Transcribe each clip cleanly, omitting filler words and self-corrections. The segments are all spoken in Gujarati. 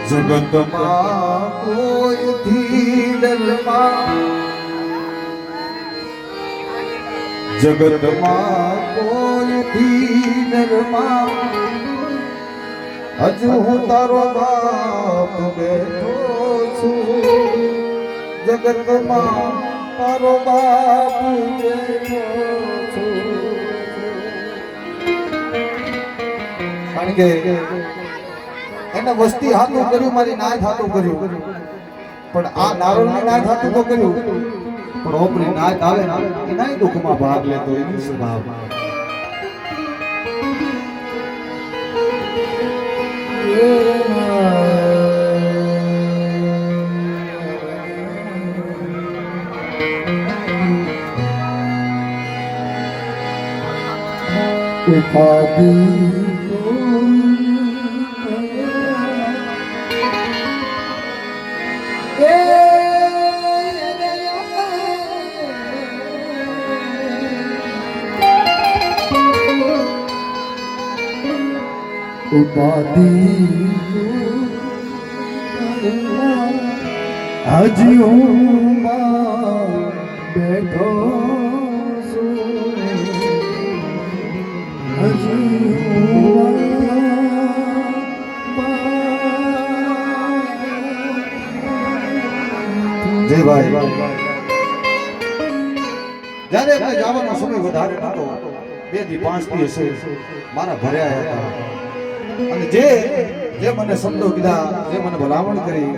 જગતમાં કોઈથી ડરમાં, જગતમાં કોઈથી ડરમાં, હજુ હું તારો બાપ બેઠો છું. જગતમાં તારો બાપ બેઠો છું. કારણ કે એને વસ્તી હાથું કર્યું, મારી નાય હાથું કર્યું, પણ આ નારોલની નાય હાથું તો કર્યું, પણ ઓપરી નાય આવે ને એનાય દુઃખમાં ભાગ લેતો એની સ્વભાવ. ઉપાધિ હજી હું બેઠો છું. હજી જય ભાઈ. જ્યારે આપણે જવાનો સમય વધારે નતો, 2 થી 5 દી હશે, મારા ઘરે આવ્યા હતા અને જે મને શબ્દો કીધા, જે મને ભલામણ કરી,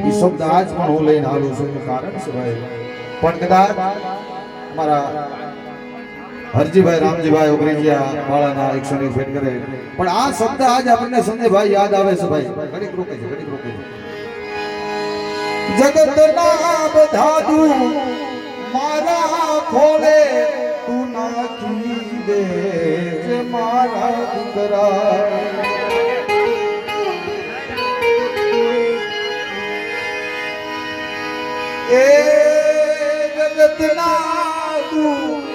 એ શબ્દ આજ પણ હું લઈને આવ્યો છું. કારણ છે ભાઈ, પણ કદાચ મારા હરજીભાઈ રામજીભાઈ ઓગરીજીયા વાળાના 100 ફેટ કરે, પણ આ શબ્દ આજ આપણને સંજયભાઈ યાદ આવે છે. ભાઈ ઘડીક રોકે છે, ઘડીક રોકે છે. જગતના બધા દુઃખ મારા ખોલે તું નાખી દે મારા દીકરા. એ જગતના દુઃખ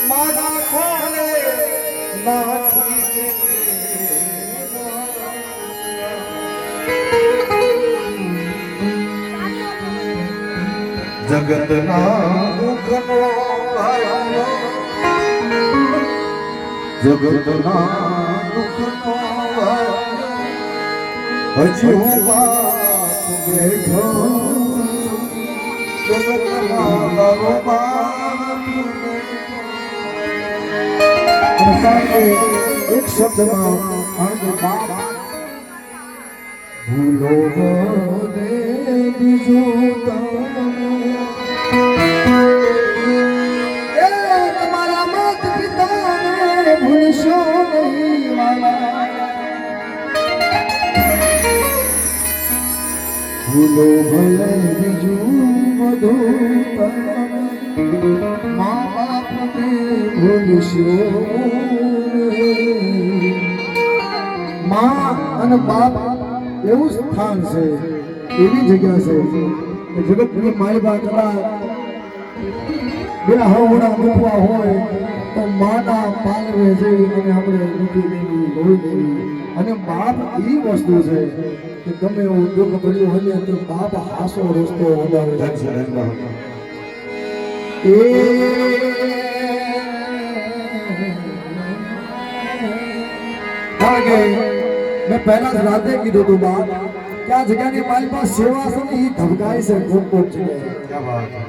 મારા ખોલે નાખી દે. જગતના દુઃખનો જગતના દુઃખનો હજી હું બાપ બેઠો. જગતના તારો બાપ એક શબ્દમાં ભૂલો દે બીજું તમારા માત પિતાને ભૂલશો નહીં વાલા. ભૂલો ભલે બીજું બધું, મા બાપને ભૂલશો. મા અને બાપ એવું સ્થાન છે, એવી જગ્યા છે કે જગતની મારી બા કદાચ બે હવડા મૂકવા હોય તો માના પાલવે જઈ અને આપણે મૂકી દેવી, ધોઈ દેવી. અને બાપ એ વસ્તુ છે કે ગમે એવું દુઃખ ભર્યું હોય તો બાપ હાસો રસ્તો વધારે છે. મેં પહેલા જ રાતે કીધું તું બાપ કે આ જગ્યાની મારી પાસે સેવા છે ને એ ધબકાય છે ખૂબ જગ્યાએ.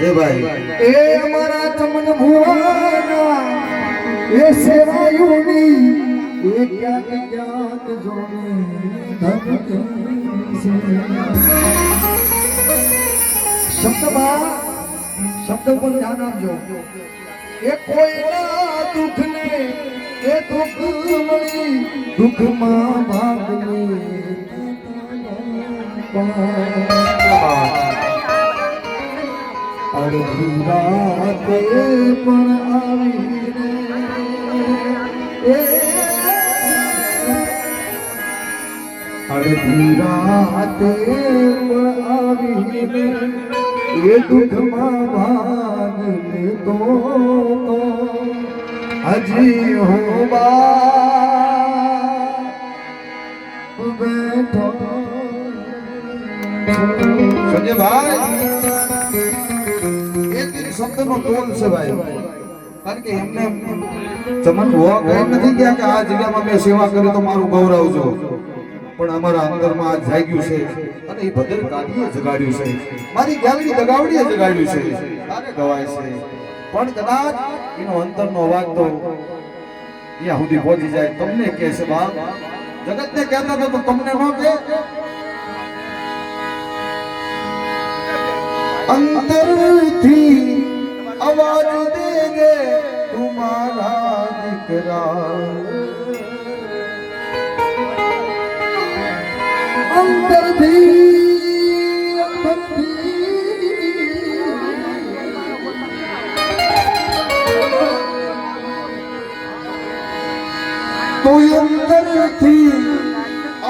જય ભાઈ. એ અમારા ચમન ભુવાના એ સેવાયુની એ ક્યાંક ક્યાંક જોને ધબકે છે. શબ્દ પર ધ્યાન આપજો. એ કોઈના દુઃખને એ દુઃખ મળી દુઃખમાં ભાગને અડધી રાતે પણ આવીને અડધી રાતે પણ આવીને એ દુઃખમાં ભાગ લેતો હજી હું ભાઈ એક શબ્દનો તોલ છે ભાઈ, કારણ કે એમને ચમન હોવા કઈ નથી ગયા કે આ જગ્યામાં મેં સેવા કરી તો મારું ગૌરવજો, પણ અમારા અંતરમાં આ જાગ્યું છે અને એ ભદ્ર કાઢીએ જગાડ્યું છે, મારી ગેલરી દગાવડીએ જગાડ્યું છે, તારે ગવાય છે. પણ કદાચ એનો અંતરનો અવાજ તો અહીંયા સુધી પહોંચી જાય, તમને કહે છે બાપ, જગતને કહેતા હતા તો તમને ન કહે. અંતરથી અવાજ દેગે તુમારા દીકરા, અંતરથી તું અંતરથી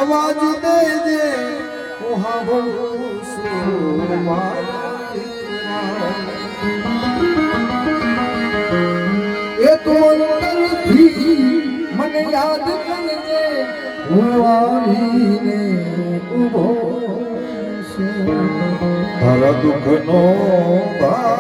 અવાજ દેજે હું સાંભળું છું એ તું અંતરથી મને યાદ કરજે હું આવીને ઊભો છું તારા દુઃખનો ભાર